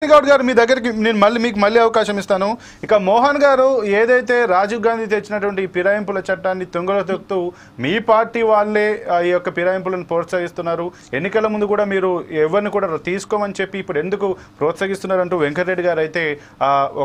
గౌడ్ గారు మీ దగ్గరికి నేను మీకు మళ్ళీ అవకాశం ఇస్తాను. ఇక మోహన్ గారు ఏదైతే రాజీవ్ గాంధీ తెచ్చినటువంటి ఈ ఫిరాయింపుల చట్టాన్ని తుంగలో తొక్కుతూ మీ పార్టీ వాళ్ళే ఈ యొక్క ఫిరాయింపులను ప్రోత్సహిస్తున్నారు, ఎన్నికల ముందు కూడా మీరు ఎవరిని కూడా తీసుకోమని చెప్పి ఇప్పుడు ఎందుకు ప్రోత్సహిస్తున్నారు అంటూ వెంకటరెడ్డి గారు అయితే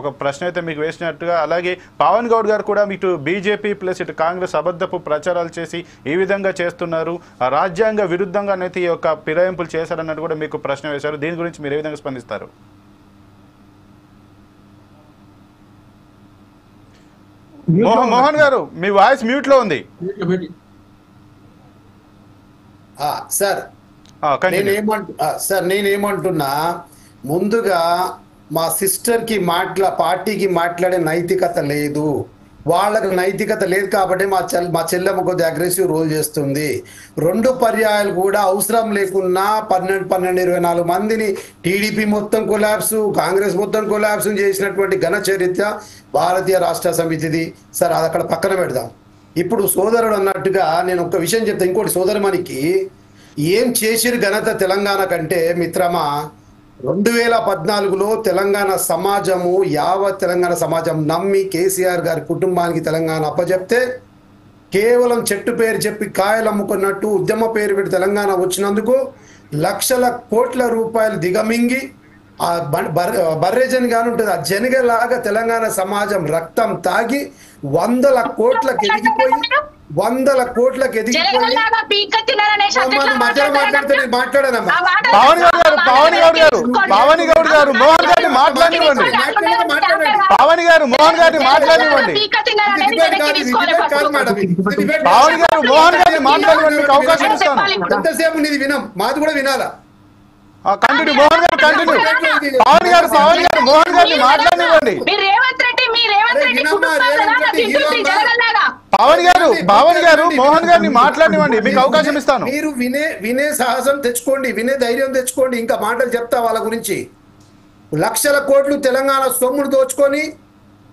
ఒక ప్రశ్న అయితే మీకు వేసినట్టుగా, అలాగే పవన్ గౌడ్ గారు కూడా ఇటు బీజేపీ ప్లస్ ఇటు కాంగ్రెస్ అబద్ధపు ప్రచారాలు చేసి ఈ విధంగా చేస్తున్నారు, రాజ్యాంగ విరుద్ధంగానైతే ఈ యొక్క ఫిరాయింపులు చేశారన్నట్టు కూడా మీకు ప్రశ్న వేశారు. దీని గురించి మీరు ఏ విధంగా స్పందిస్తారు? మోహన్ గారు మీ వాయిస్ మ్యూట్ లో ఉంది సార్. నేనేమంటున్నా, ముందుగా మా సిస్టర్ కి పార్టీకి మాట్లాడే నైతికత లేదు, వాళ్ళకి నైతికత లేదు కాబట్టి మా చెల్లెమ్మ కొద్దిగా అగ్రెసివ్ రోల్ చేస్తుంది. 2 పర్యాయాలు కూడా అవసరం లేకున్నా 12-24 మందిని టీడీపీ మొత్తం కొలాప్స్, కాంగ్రెస్ మొత్తం కొలాప్స్ చేసినటువంటి ఘన చరిత్ర భారతీయ రాష్ట్ర సమితిది. సార్ అది అక్కడ పక్కన పెడదాం. ఇప్పుడు సోదరుడు అన్నట్టుగా నేను ఒక విషయం చెప్తాను. ఇంకోటి, సోదరుమణికి ఏం చేసిరు ఘనత తెలంగాణ కంటే మిత్రమా, 2014లో తెలంగాణ సమాజము, యావత్ తెలంగాణ సమాజం నమ్మి కేసీఆర్ గారి కుటుంబానికి తెలంగాణ అప్పచెప్తే కేవలం చెట్టు పేరు చెప్పి కాయలు అమ్ముకున్నట్టు ఉద్యమ పేరు పెట్టి తెలంగాణ వచ్చినందుకు లక్షల కోట్ల రూపాయలు దిగమింగి ఆ బర్రెజన్ గాని ఉంటుంది, ఆ జనగలాగా తెలంగాణ సమాజం రక్తం తాగి 100 కోట్లకు ఎదిగిపోయి మాట్లాడానమ్మా. పవన్ గౌడ్ గారు మోహన్ గారిని మాట్లాడివ్వండి. పవన్ గారు మోహన్ గారిని మాట్లాడివ్వండి. మీకు అవకాశం ఇస్తాను. ఎంతసేపు నీది వినం, మాది కూడా వినాలా? కంటిన్యూ మోహన్ గారు, కంటిన్యూ. పవన్ గారు మోహన్ గారిని మాట్లాడివ్వండి. పవన్ గారు మోహన్ గారిని మాట్లాడివ్వండి, మీకు అవకాశం ఇస్తాను. మీరు వినే సాహసం తెచ్చుకోండి, వినే ధైర్యం తెచ్చుకోండి. ఇంకా మాటలు చెప్తా వాళ్ళ గురించి. లక్షల కోట్లు తెలంగాణ సొమ్మును దోచుకొని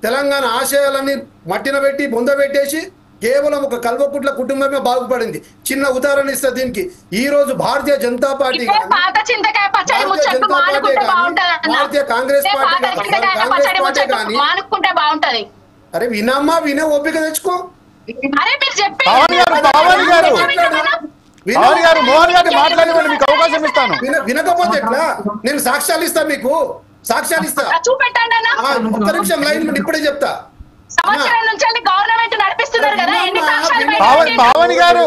తెలంగాణ ఆశయాలన్నీ మట్టిన పెట్టి బొందబెట్టేసి కేవలం ఒక కల్వకుట్ల కుటుంబమే బాగుపడింది. చిన్న ఉదాహరణ ఇస్తా దీనికి. ఈ రోజు భారతీయ జనతా పార్టీ, భారతీయ కాంగ్రెస్ పార్టీ కానీ, అరే వినమ్మా, వినే ఓపిక తెచ్చుకో. వినకపోతే ఎట్లా? నేను సాక్ష్యాలు ఇస్తా, మీకు సాక్ష్యాలు ఇస్తా. ఒక్క నిమిషం లైన్ ఇప్పుడే చెప్తా. పవన్ గారు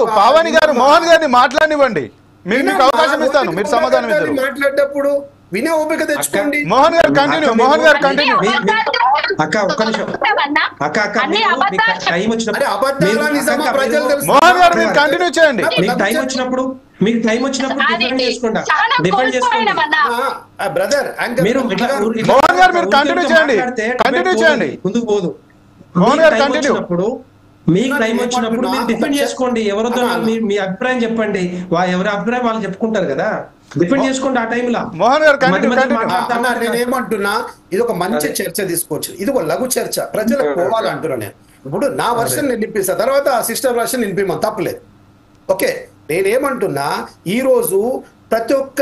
మోహన్ గారిని మాట్లాడివ్వండి, మీకు అవకాశం ఇస్తాను. మీరు సమాధానం ఇస్తారు. మాట్లాడేటప్పుడు వినే ఓపిక తెచ్చుకోండి. మోహన్ గారు కంటిన్యూ. మోహన్ గారు కంటిన్యూ. అక్క ఒక్క నిమిషం. మోహన్ గారు మీరు కంటిన్యూ చేయండి. మీకు టైం వచ్చినప్పుడు బ్రదర్ మీరు మోహన్ గారు మీరు కంటిన్యూ చేయండి. కంటిన్యూ చేయండి. ముందుకు పోదు. మోహన్ గారు కంటిన్యూ. మీకు టైం వచ్చినప్పుడు మీరు డిఫెండ్ చేసుకోండి. ఎవరితో మీ అభిప్రాయం చెప్పండి. ఎవరి అభిప్రాయం వాళ్ళు చెప్పుకుంటారు కదా, డిఫెండ్ చేసుకోండి ఆ టైంలో. మోహన్ గారు నేనేమంటున్నా, ఇది ఒక మంచి చర్చ తీసుకోవచ్చు. ఇది ఒక లఘు చర్చ, ప్రజలకు పోవాలంటున్నా. నేను ఇప్పుడు నా వర్షన్ నేను నింపిస్తా, తర్వాత సిస్టర్ వర్షన్ నింపిమని తప్పలేదు. ఓకే, నేనేమంటున్నా, ఈ రోజు ప్రతి ఒక్క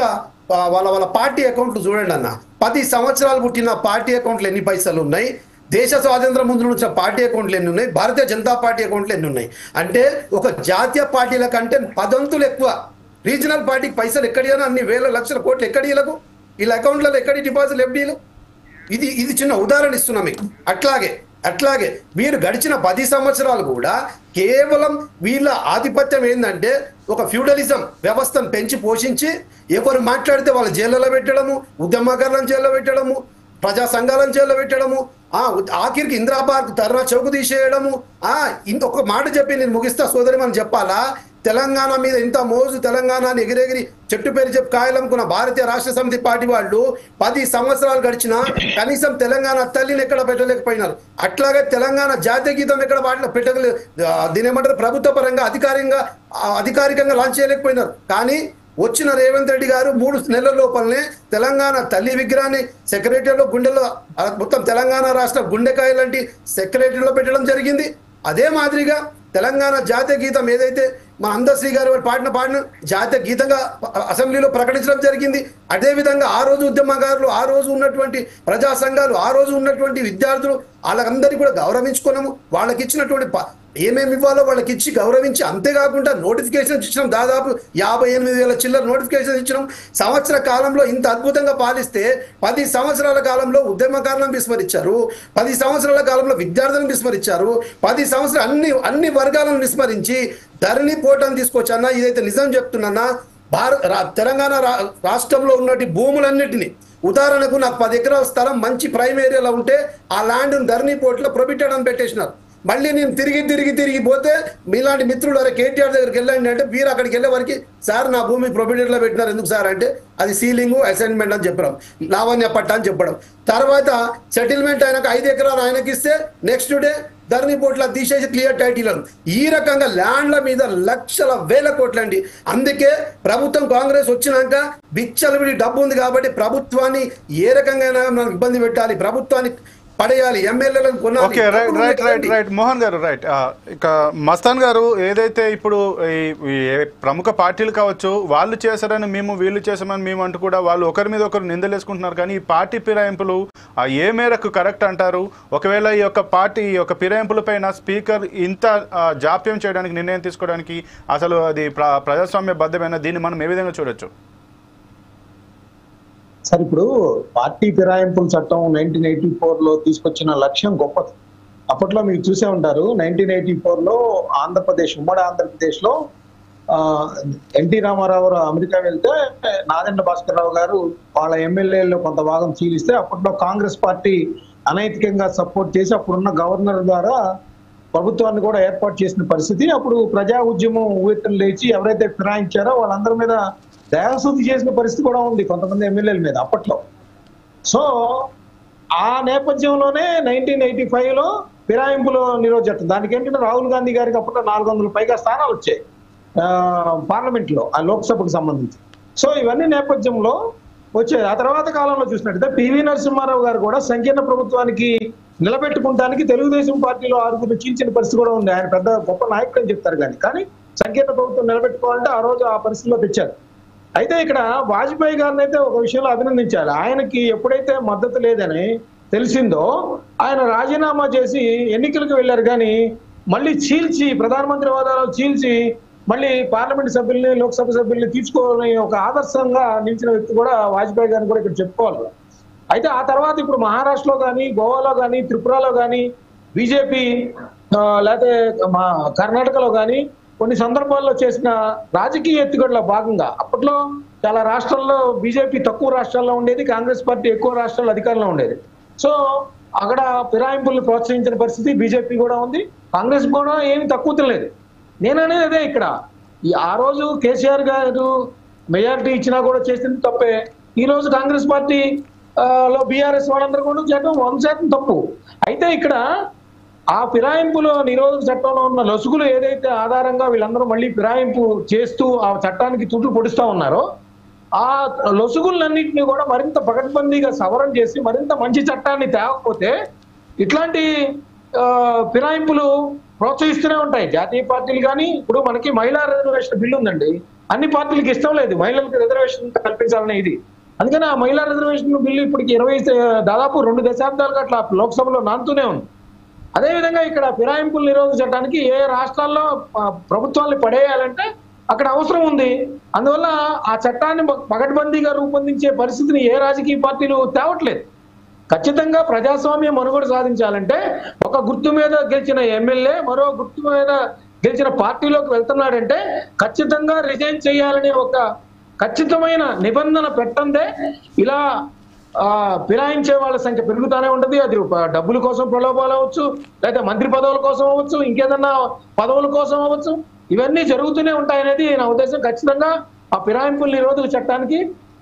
వాళ్ళ పార్టీ అకౌంట్లు చూడండి అన్న. 10 సంవత్సరాలు పుట్టిన పార్టీ అకౌంట్లు ఎన్ని పైసలు ఉన్నాయి, దేశ స్వాతంత్రం ముందు నుంచి పార్టీ అకౌంట్లు ఎన్ని ఉన్నాయి, భారతీయ జనతా పార్టీ అకౌంట్లు ఎన్ని ఉన్నాయి. అంటే ఒక జాతీయ పార్టీల కంటే 10 అంతులు ఎక్కువ రీజనల్ పార్టీకి పైసలు ఎక్కడియనా, అన్ని వేల లక్షల కోట్లు ఎక్కడిలకు, వీళ్ళ అకౌంట్లలో ఎక్కడి డిపాజిట్లు ఎఫ్డీలు. ఇది చిన్న ఉదాహరణ ఇస్తున్నా మీకు. అట్లాగే వీరు గడిచిన 10 సంవత్సరాలు కూడా కేవలం వీళ్ళ ఆధిపత్యం ఏంటంటే ఒక ఫ్యూడలిజం వ్యవస్థను పెంచి పోషించి ఎవరు మాట్లాడితే వాళ్ళ జైళ్ళలో పెట్టడము, ఉద్యమకారులను జైల్లో పెట్టడము, ప్రజా సంఘాలను జైల్లో పెట్టడము, ఆఖరికి ఇందిరాబాద్ ధర్నా చౌక తీసేయడము. ఇంకొక మాట చెప్పి నేను ముగిస్తా సోదరి, మనం చెప్పాలా, తెలంగాణ మీద ఇంత మోజు, తెలంగాణని ఎగిరెగిరి చెట్టు పేరు చెప్పి కాయలనుకున్న భారతీయ రాష్ట్ర సమితి పార్టీ వాళ్ళు 10 సంవత్సరాలు గడిచినా కనీసం తెలంగాణ తల్లిని ఎక్కడ పెట్టలేకపోయినారు. అట్లాగే తెలంగాణ జాతీయ గీతం ఎక్కడ వాటిలో పెట్టలేదు. దీని ఏమంటారు, ప్రభుత్వ పరంగా అధికారికంగా లాంచ్ చేయలేకపోయినారు. కానీ వచ్చిన రేవంత్ రెడ్డి గారు 3 నెలల లోపలనే తెలంగాణ తల్లి విగ్రహాన్ని సెక్రటరీలో గుండెలో మొత్తం తెలంగాణ రాష్ట్ర గుండెకాయ లాంటి సెక్రటరీలో పెట్టడం జరిగింది. అదే మాదిరిగా తెలంగాణ జాతీయ గీతం ఏదైతే మా అందశ్రీ గారు పాడిన జాతీయ గీతంగా అసెంబ్లీలో ప్రకటించడం జరిగింది. అదేవిధంగా ఆ రోజు ఉద్యమకారులు, ఆ రోజు ఉన్నటువంటి ప్రజా సంఘాలు, ఆ రోజు ఉన్నటువంటి విద్యార్థులు వాళ్ళందరికీ కూడా గౌరవించుకున్నాము. వాళ్ళకి ఇచ్చినటువంటి ఏమేమి ఇవ్వాలో వాళ్ళకి ఇచ్చి గౌరవించి, అంతేకాకుండా నోటిఫికేషన్ ఇచ్చినాం. దాదాపు 58,000 చిల్లర నోటిఫికేషన్ ఇచ్చినాం. సంవత్సర కాలంలో ఇంత అద్భుతంగా పాలిస్తే 10 సంవత్సరాల కాలంలో ఉద్యమకారులను విస్మరించారు, 10 సంవత్సరాల కాలంలో విద్యార్థులను విస్మరించారు, 10 సంవత్సరాలు అన్ని వర్గాలను విస్మరించి ధరణి పోటాన్ని తీసుకొచ్చన్నా. ఇదైతే నిజం చెప్తున్నా. తెలంగాణ రాష్ట్రంలో ఉన్నటువంటి భూములన్నిటినీ, ఉదాహరణకు నాకు 10 ఎకరాల స్థలం మంచి ప్రైమ్ ఏరియాలో ఉంటే ఆ ల్యాండ్ ధరణి పోర్టులో ప్రొబిటెడ్ అని పెట్టేసినారు. మళ్ళీ నేను తిరిగి పోతే మీలాంటి మిత్రులు అరే కేటీఆర్ దగ్గరికి వెళ్ళండి అంటే, మీరు అక్కడికి వెళ్ళే వరకు సార్ నా భూమి ప్రొబిటెడ్లో పెట్టినారు ఎందుకు సార్ అంటే, అది సీలింగ్ అసైన్మెంట్ అని చెప్పడం, లావణ్య పట్ట అని చెప్పడం. తర్వాత సెటిల్మెంట్ అయినాక 5 ఎకరాలు ఆయనకి ఇస్తే నెక్స్ట్ డే ధరణి పోర్టులో తీసేసి క్లియర్ టైటిల్ అని. ఈ రకంగా ల్యాండ్ల మీద లక్షల వేల కోట్లండి. అందుకే ప్రభుత్వం కాంగ్రెస్ వచ్చినాక బిచ్చలవిడి డబ్బు ఉంది కాబట్టి ప్రభుత్వాన్ని ఏ రకంగా మనం ఇబ్బంది పెట్టాలి, ప్రభుత్వాన్ని పడేయాలి, ఎమ్మెల్యేలను కొనాలి. రైట్ మోహన్ గారు, రైట్. ఇక మస్తాన్ గారు, ఏదైతే ఇప్పుడు ఈ ప్రముఖ పార్టీలు కావచ్చు, వాళ్ళు చేశారని మేము, వీళ్ళు చేశామని మేము అంటూ కూడా వాళ్ళు ఒకరి మీద ఒకరు నిందలేసుకుంటున్నారు. కానీ ఈ పార్టీ ఫిరాయింపులు ఏ మేరకు కరెక్ట్ అంటారు? ఒకవేళ ఈ యొక్క పార్టీ ఈ యొక్క ఫిరాయింపులపైన స్పీకర్ ఇంత జాప్యం చేయడానికి, నిర్ణయం తీసుకోవడానికి అసలు అది ప్రజాస్వామ్య బద్దమైన, దీన్ని మనం ఏ విధంగా చూడొచ్చు? సార్, ఇప్పుడు పార్టీ ఫిరాయింపుల చట్టం 1984లో తీసుకొచ్చిన లక్ష్యం గొప్పది. అప్పట్లో మీరు చూసే ఉంటారు, 1984లో ఆంధ్రప్రదేశ్, ఉమ్మడి ఆంధ్రప్రదేశ్లో ఎన్టీ రామారావు అమెరికా వెళ్తే నాదెండ్ల భాస్కర్ రావు గారు వాళ్ళ ఎమ్మెల్యేలో కొంత భాగం చీలిస్తే, అప్పట్లో కాంగ్రెస్ పార్టీ అనైతికంగా సపోర్ట్ చేసి అప్పుడున్న గవర్నర్ ద్వారా ప్రభుత్వాన్ని కూడా ఏర్పాటు చేసిన పరిస్థితి. అప్పుడు ప్రజా ఉద్యమం ఊయెత్తున లేచి ఎవరైతే ఫిరాయించారో వాళ్ళందరి మీద దయాశుద్ధి చేసిన పరిస్థితి కూడా ఉంది కొంతమంది ఎమ్మెల్యేల మీద అప్పట్లో. సో ఆ నేపథ్యంలోనే 1985లో ఫిరాయింపులు నిరోధ చట్టం, దానికి ఏంటంటే రాహుల్ గాంధీ గారికి అప్పట్లో 400 పైగా స్థానాలు వచ్చాయి పార్లమెంట్ లో, ఆ లోక్సభకు సంబంధించి. సో ఇవన్నీ నేపథ్యంలో వచ్చాయి. ఆ తర్వాత కాలంలో చూసినట్టయితే పివి నరసింహారావు గారు కూడా సంకీర్ణ ప్రభుత్వానికి నిలబెట్టుకుంటానికి తెలుగుదేశం పార్టీలో 6 చీల్చిన పరిస్థితి కూడా ఉంది. ఆయన పెద్ద గొప్ప నాయకుడు అని చెప్తారు కానీ సంకీర్ణ ప్రభుత్వం నిలబెట్టుకోవాలంటే ఆ రోజు ఆ పరిస్థితిలో తెచ్చారు. అయితే ఇక్కడ వాజ్పేయి గారిని అయితే ఒక విషయంలో అభినందించాలి. ఆయనకి ఎప్పుడైతే మద్దతు లేదని తెలిసిందో ఆయన రాజీనామా చేసి ఎన్నికలకు వెళ్ళారు. కానీ మళ్ళీ చీల్చి, ప్రధానమంత్రి హోదాలో చీల్చి మళ్ళీ పార్లమెంట్ సభ్యుల్ని, లోక్సభ సభ్యుల్ని తీర్చుకోవాలని ఒక ఆదర్శంగా నిలిచిన వ్యక్తి కూడా వాజ్పేయి గారిని కూడా ఇక్కడ చెప్పుకోవాలి. అయితే ఆ తర్వాత ఇప్పుడు మహారాష్ట్రలో కానీ, గోవాలో కానీ, త్రిపురలో కానీ బీజేపీ, లేకపోతే కర్ణాటకలో కానీ కొన్ని సందర్భాల్లో చేసిన రాజకీయ ఎత్తుగడలో భాగంగా, అప్పట్లో చాలా రాష్ట్రాల్లో బీజేపీ తక్కువ రాష్ట్రాల్లో ఉండేది, కాంగ్రెస్ పార్టీ ఎక్కువ రాష్ట్రాల్లో అధికారంలో ఉండేది. సో అక్కడ ఫిరాయింపుల్ని ప్రోత్సహించిన పరిస్థితి బీజేపీ కూడా ఉంది, కాంగ్రెస్ కూడా ఏమి తక్కువ తినలేదు. నేననేది అదే, ఇక్కడ ఆ రోజు కేసీఆర్ గారు మెజారిటీ ఇచ్చినా కూడా చేసింది తప్పే. ఈ రోజు కాంగ్రెస్ పార్టీ లో బీఆర్ఎస్ వాళ్ళందరూ కూడా చేయడం 100% తప్పు. అయితే ఇక్కడ ఆ ఫిరాయింపులో నిరోధక చట్టంలో ఉన్న లొసుగులు ఏదైతే ఆధారంగా వీళ్ళందరూ మళ్ళీ ఫిరాయింపు చేస్తూ ఆ చట్టానికి తుట్లు పొడుస్తూ ఉన్నారో, ఆ లొసుగులన్నింటినీ కూడా మరింత పకడ్బందీగా సవరణ చేసి మరింత మంచి చట్టాన్ని తేవకపోతే ఇట్లాంటి ఫిరాయింపులు ప్రోత్సహిస్తూనే ఉంటాయి జాతీయ పార్టీలు. కానీ ఇప్పుడు మనకి మహిళా రిజర్వేషన్ బిల్లు ఉందండి, అన్ని పార్టీలకు ఇష్టం లేదు మహిళలకు రిజర్వేషన్ కల్పించాలనే ఇది. అందుకని ఆ మహిళా రిజర్వేషన్ బిల్లు ఇప్పటికి దాదాపు 2 దశాబ్దాలుగా అట్లా లోక్సభలో నానుతూనే ఉంది. అదేవిధంగా ఇక్కడ ఫిరాయింపుల నిరోధక చట్టానికి ఏ రాష్ట్రాల్లో ప్రభుత్వాన్ని పడేయాలంటే అక్కడ అవసరం ఉంది. అందువల్ల ఆ చట్టాన్ని పకడ్బందీగా రూపొందించే పరిస్థితిని ఏ రాజకీయ పార్టీలు తేవట్లేదు. ఖచ్చితంగా ప్రజాస్వామ్యం మనుగడ సాధించాలంటే ఒక గుర్తు మీద గెలిచిన ఎమ్మెల్యే మరో గుర్తు మీద గెలిచిన పార్టీలోకి వెళ్తున్నాడంటే ఖచ్చితంగా రిజైన్ చేయాలనే ఒక ఖచ్చితమైన నిబంధన పెట్టందే ఇలా ఫిరాయించే వాళ్ళ సంఖ్య పెరుగుతూనే ఉంటుంది. అది డబ్బుల కోసం ప్రలోభాలు అవ్వచ్చు, లేదా మంత్రి పదవుల కోసం అవ్వచ్చు, ఇంకేదన్నా పదవుల కోసం అవ్వచ్చు, ఇవన్నీ జరుగుతూనే ఉంటాయనేది నా ఉద్దేశం. ఖచ్చితంగా ఆ ఫిరాయింపుల నిరోధక చట్టానికి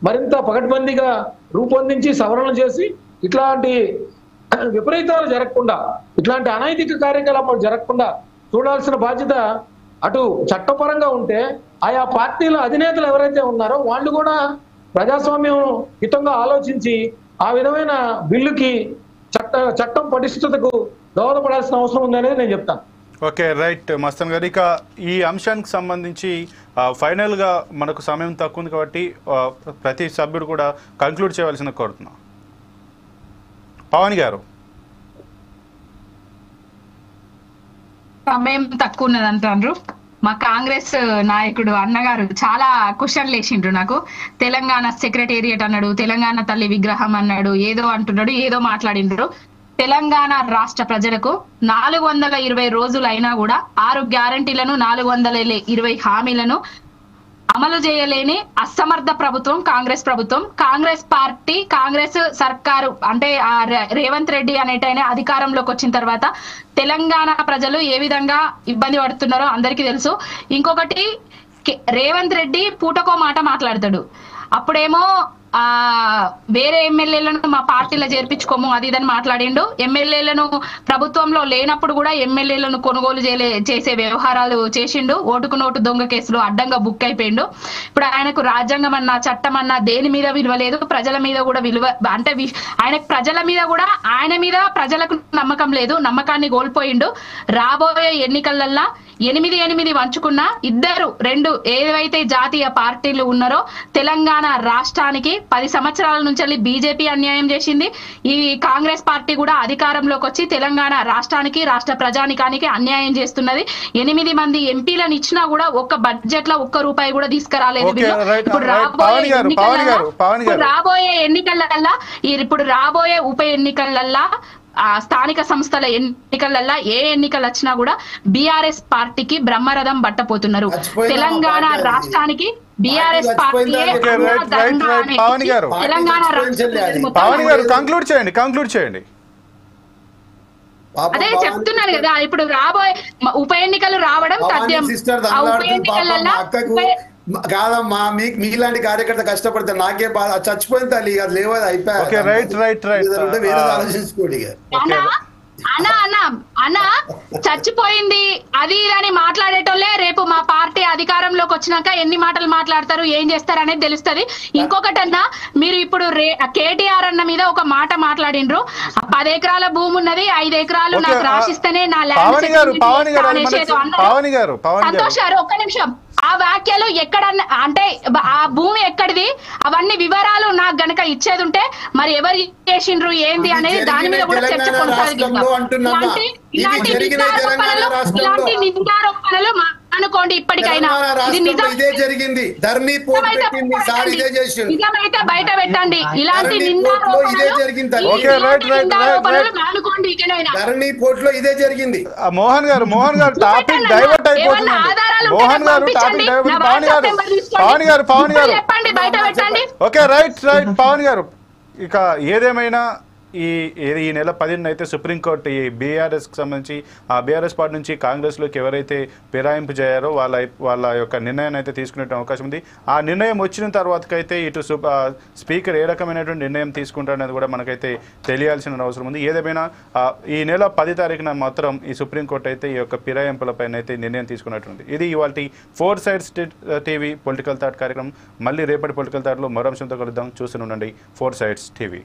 మరింత పకడ్బందీగా రూపొందించి సవరణ చేసి ఇట్లాంటి విపరీతాలు జరగకుండా, ఇట్లాంటి అనైతిక కార్యకలాపాలు జరగకుండా చూడాల్సిన బాధ్యత అటు చట్టపరంగా ఉంటే, ఆయా పార్టీల అధినేతలు ఎవరైతే ఉన్నారో వాళ్ళు కూడా ప్రజాస్వామ్యం హితంగా ఆలోచించి ఆ విధమైన బిల్లుకి చట్టం పటిష్టతకు దోహదపడాల్సిన అవసరం ఉందనేది నేను చెప్తాను. ఓకే రైట్ మస్తాన్ గారు, ఇక ఈ అంశానికి సంబంధించి ఫైనల్గా మనకు సమయం తక్కువ ఉంది కాబట్టి ప్రతి సభ్యుడు కూడా కంక్లూడ్ చేయవలసిన కోరుతున్నాం. పవన్ గారు. సమయం తక్కువ ఉన్నది అంటారు. మా కాంగ్రెస్ నాయకుడు అన్నగారు చాలా క్వశ్చన్లు వేసిండ్రు నాకు. తెలంగాణ సెక్రటేరియట్ అన్నాడు, తెలంగాణ తల్లి విగ్రహం అన్నాడు, ఏదో అంటున్నాడు, ఏదో మాట్లాడిండ్రు. తెలంగాణ రాష్ట్ర ప్రజలకు 420 రోజులు అయినా కూడా 6 గ్యారంటీలను 420 హామీలను అమలు చేయలేని అసమర్థ ప్రభుత్వం కాంగ్రెస్ ప్రభుత్వం. కాంగ్రెస్ పార్టీ, కాంగ్రెస్ సర్కారు అంటే రేవంత్ రెడ్డి అనేటైన అధికారంలోకి వచ్చిన తర్వాత తెలంగాణ ప్రజలు ఏ విధంగా ఇబ్బంది పడుతున్నారో అందరికీ తెలుసు. ఇంకొకటి, రేవంత్ రెడ్డి పూటకో మాట మాట్లాడతాడు. అప్పుడేమో వేరే ఎమ్మెల్యేలను మా పార్టీలో చేర్పించుకోము అది ఇదని మాట్లాడిండు. ఎమ్మెల్యేలను ప్రభుత్వంలో లేనప్పుడు కూడా ఎమ్మెల్యేలను కొనుగోలు చేసే వ్యవహారాలు చేసిండు. ఓటుకు నోటు దొంగ కేసులు అడ్డంగా బుక్ అయిపోయిండు. ఇప్పుడు ఆయనకు రాజ్యాంగం అన్నా చట్టం అన్నా దేని మీద విలువ లేదు, ప్రజల మీద కూడా విలువ అంటే ఆయనకు ప్రజల మీద కూడా ఆయన మీద ప్రజలకు నమ్మకం లేదు, నమ్మకాన్ని కోల్పోయిండు. రాబోయే ఎన్నికలల్లా 8 వంచుకున్న రెండు ఏవైతే జాతీయ పార్టీలు ఉన్నారో తెలంగాణ రాష్ట్రానికి 10 సంవత్సరాల నుంచి బీజేపీ అన్యాయం చేసింది. ఈ కాంగ్రెస్ పార్టీ కూడా అధికారంలోకి వచ్చి తెలంగాణ రాష్ట్రానికి, రాష్ట్ర ప్రజానికానికి అన్యాయం చేస్తున్నది. 8 మంది ఎంపీలను ఇచ్చినా కూడా ఒక్క బడ్జెట్ లో ఒక్క రూపాయి కూడా తీసుకురాలేదు. ఇప్పుడు రాబోయే ఉప ఎన్నికలల్లా స్థానిక సంస్థల ఎన్నికలల్లా ఏ ఎన్నికలు వచ్చినా కూడా బీఆర్ఎస్ పార్టీకి బ్రహ్మరథం పట్టపోతున్నారు. తెలంగాణ రాష్ట్రానికి బీఆర్ఎస్ పార్టీ కంక్లూడ్ చేయండి. అదే చెప్తున్నాను కదా, ఇప్పుడు రాబోయే ఉప ఎన్నికలు రావడం తథ్యం. ఆ ఉప ఎన్నికలల్లా కాదమ్మా, మీలాంటి కార్యకర్త కష్టపడితే నాకే బాధ. చచ్చిపోయిన తల్లి అది లేవదు, అయిపోయింది. వేరే ఆలోచించుకోండి. అన్నా చచ్చిపోయింది అది అని మాట్లాడేటోళ్ళే రేపు మా పార్టీ అధికారంలోకి వచ్చినాక ఎన్ని మాటలు మాట్లాడతారు, ఏం చేస్తారు అనేది తెలుస్తుంది. ఇంకొకటన్నా, మీరు ఇప్పుడు కేటీఆర్ అన్న మీద ఒక మాట మాట్లాడిండ్రు. 10 ఎకరాల భూమి ఉన్నది, 5 ఎకరాలు నాకు రాసిస్తేనే నా ల్యాండ్ సంతోషారు. ఒక్క నిమిషం, ఆ వ్యాఖ్యలు ఎక్కడన్నా అంటే ఆ భూమి ఎక్కడిది అవన్నీ వివరాలు నాకు గనక ఇచ్చేది ఉంటే మరి ఎవరు చేసిండ్రు ఏంది అనేది దాని మీద కూడా చర్చ కొనసాగిద్దాం. ఇలాంటి నిందారోపణలు అనుకోండి ఇప్పటికైనా ఇదే జరిగింది. నిజమైతే బయట పెట్టండి. ఇలాంటి ఇదే జరిగింది. మోహన్ గారు టాపిక్ డైవర్ట్ అయిపోతుంది. చెప్పండి, బయట పెట్టండి. ఓకే రైట్ పవన్ గారు, ఇక ఏదేమైనా ఈ నెల 10న అయితే సుప్రీంకోర్టు ఈ బీఆర్ఎస్కి సంబంధించి ఆ బీఆర్ఎస్ పార్టీ నుంచి కాంగ్రెస్లోకి ఎవరైతే ఫిరాయింపు చేయారో వాళ్ళ యొక్క నిర్ణయాన్ని అయితే తీసుకునే అవకాశం ఉంది. ఆ నిర్ణయం వచ్చిన తర్వాతకైతే ఇటు స్పీకర్ ఏ రకమైనటువంటి నిర్ణయం తీసుకుంటారనేది కూడా మనకైతే తెలియాల్సిన అవసరం ఉంది. ఏదేమైనా ఈ నెల 10 తారీఖున మాత్రం ఈ సుప్రీంకోర్టు అయితే ఈ యొక్క ఫిరాయింపులపైన అయితే నిర్ణయం తీసుకున్నట్టుంది. ఇది ఇవాళ 4 సైడ్స్ టీవీ పొలిటికల్ థాట్ కార్యక్రమం. మళ్ళీ రేపటి పొలిటికల్ థాట్లో మరో అంశంతో కలుద్దాం. చూస్తూనే ఉండండి 4 సైడ్స్ టీవీ.